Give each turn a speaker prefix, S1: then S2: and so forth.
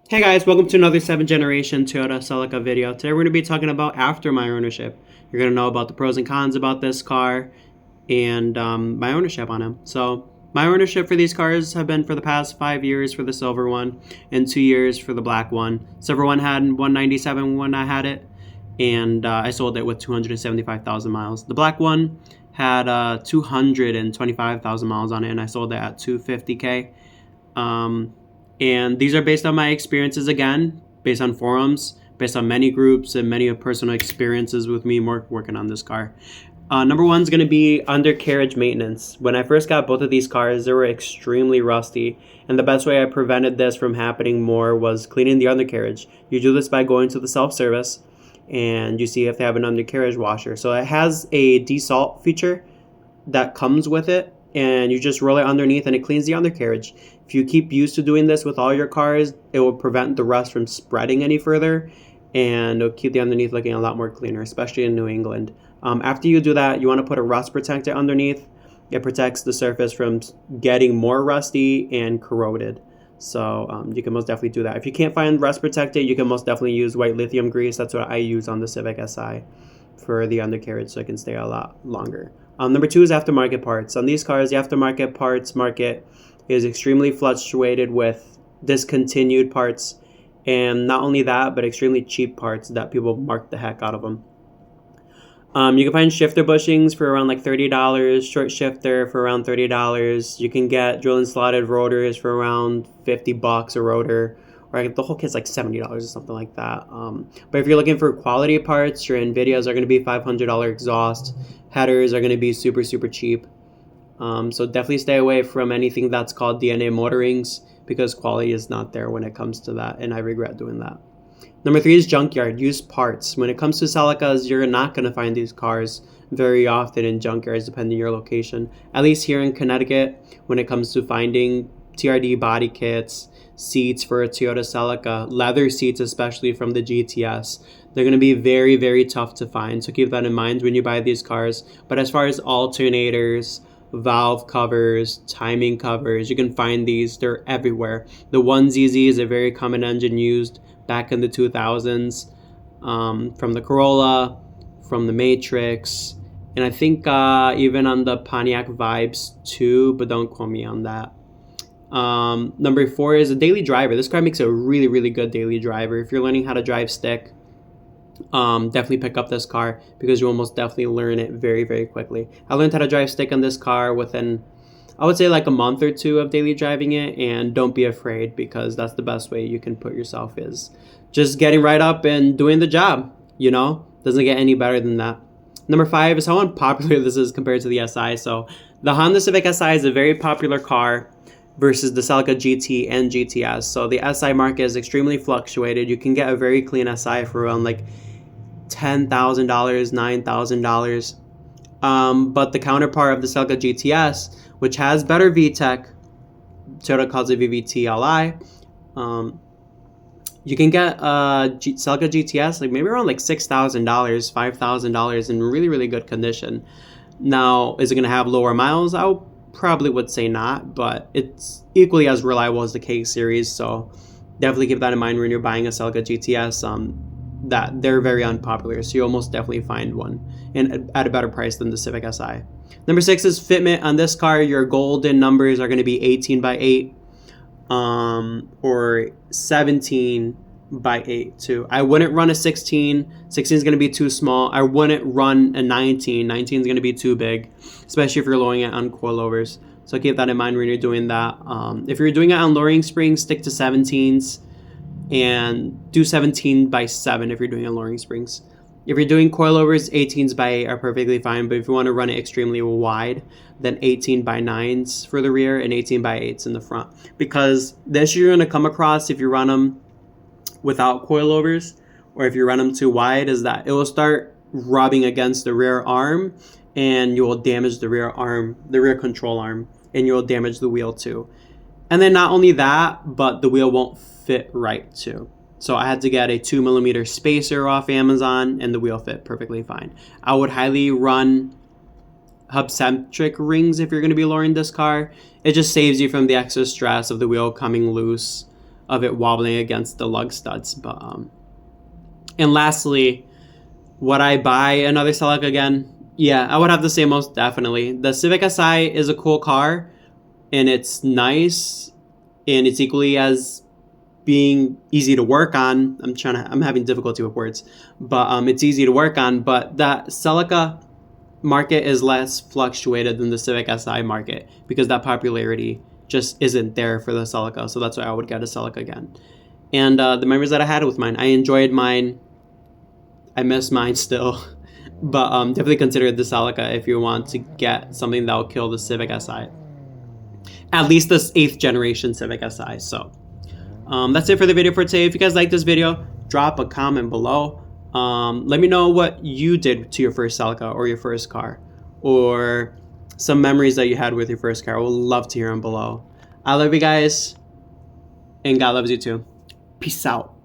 S1: Hey guys, welcome to another 7th generation Toyota Celica video. Today we're going to be talking about after my ownership. You're going to know about the pros and cons about this car and my ownership on them. So my ownership for these cars have been for the past 5 years for the silver one and 2 years for the black one. Silver one had 197 when I had it, and I sold it with 275,000 miles. The black one had 225,000 miles on it, and I sold it at 250K. And these are based on my experiences again, based on forums, based on many groups and many personal experiences with me working on this car. Number one is going to be undercarriage maintenance. When I first got both of these cars, they were extremely rusty. And the best way I prevented this from happening more was cleaning the undercarriage. You do this by going to the self-service and you see if they have an undercarriage washer. So it has a desalt feature that comes with it, and you just roll it underneath and it cleans the undercarriage. If you keep used to doing this with all your cars, it will prevent the rust from spreading any further, and it'll keep the underneath looking a lot more cleaner, especially in New England. After you do that, you want to put a rust protector underneath. It protects the surface from getting more rusty and corroded. So you can most definitely do that. If you can't find rust protector, you can most definitely use white lithium grease. That's what I use on the Civic Si for the undercarriage, so it can stay a lot longer. Number two is aftermarket parts. On these cars, the aftermarket parts market is extremely fluctuated with discontinued parts, and not only that, but extremely cheap parts that people mark the heck out of them. You can find shifter bushings for around like $30, short shifter for around $30. You can get drill and slotted rotors for around $50 a rotor, or the whole kit's like $70 or something like that. But if you're looking for quality parts, your NVIDIAs are going to be $500 exhaust. Headers are going to be super cheap. So definitely stay away from anything that's called DNA motorings, because quality is not there when it comes to that, and I regret doing that. Number three is junkyard, used parts. When it comes to Celicas, you're not going to find these cars very often in junkyards, depending on your location. At least here in Connecticut, when it comes to finding TRD body kits, seats for a Toyota Celica, leather seats especially from the GTS, they're going to be very tough to find. So keep that in mind when you buy these cars. But as far as alternators, valve covers, timing covers, you can find these. They're everywhere. The 1ZZ is a very common engine used back in the 2000s, from the Corolla, from the Matrix, and I think even on the Pontiac Vibes too, but don't quote me on that. Number four is a daily driver. This car makes a really good daily driver. If you're learning how to drive stick, definitely pick up this car, because you will most definitely learn it very quickly. I learned how to drive stick on this car within, I would say, like a month or two of daily driving it, and don't be afraid, because that's the best way you can put yourself, is just getting right up and doing the job. Doesn't get any better than that. Number five is how unpopular this is compared to the SI. So the Honda Civic Si is a very popular car versus the Celica GT and GTS. So the SI market is extremely fluctuated. You can get a very clean SI for around like $10,000, $9,000. But the counterpart of the Celica GTS, which has better VTEC, Toyota calls it VVT-Li, you can get a Celica GTS like maybe around like $6,000, $5,000 in really good condition. Now, is it going to have lower miles? I probably would say not, but it's equally as reliable as the K series, so definitely keep that in mind when you're buying a Celica GTS. That they're very unpopular, so you'll almost definitely find one and at a better price than the Civic Si. Number six is fitment. On this car, your golden numbers are going to be 18/8 or 17/8 too. I wouldn't run a 16. 16 is going to be too small. I wouldn't run a 19. 19 is going to be too big, especially if you're lowering it on coilovers. So keep that in mind when you're doing that. If you're doing it on lowering springs, stick to 17s. And do 17/7 if you're doing lowering springs. If you're doing coilovers, 18s/8 are perfectly fine, but if you want to run it extremely wide, then 18/9s for the rear and 18/8s in the front. Because the issue you're going to come across if you run them without coilovers, or if you run them too wide, is that it will start rubbing against the rear arm, and you will damage the rear arm, the rear control arm, and you will damage the wheel too. And then not only that, but the wheel won't fit right too. So I had to get a 2mm spacer off Amazon, and the wheel fit perfectly fine. I would highly run hub-centric rings if you're going to be lowering this car. It just saves you from the extra stress of the wheel coming loose of it wobbling against the lug studs. But and lastly, would I buy another Celica again? Yeah, I would have to say most definitely. The Civic Si is a cool car, and it's nice, and it's equally as being easy to work on. I'm having difficulty with words, but it's easy to work on. But that Celica market is less fluctuated than the Civic Si market because that popularity just isn't there for the Celica. So that's why I would get a Celica again. And the memories that I had with mine, I enjoyed mine. I miss mine still. But definitely consider the Celica if you want to get something that will kill the Civic Si. At least this 8th generation Civic Si. So that's it for the video for today. If you guys like this video, drop a comment below. Let me know what you did to your first Celica or your first car, or some memories that you had with your first car. I would love to hear them below. I love you guys, and God loves you too. Peace out.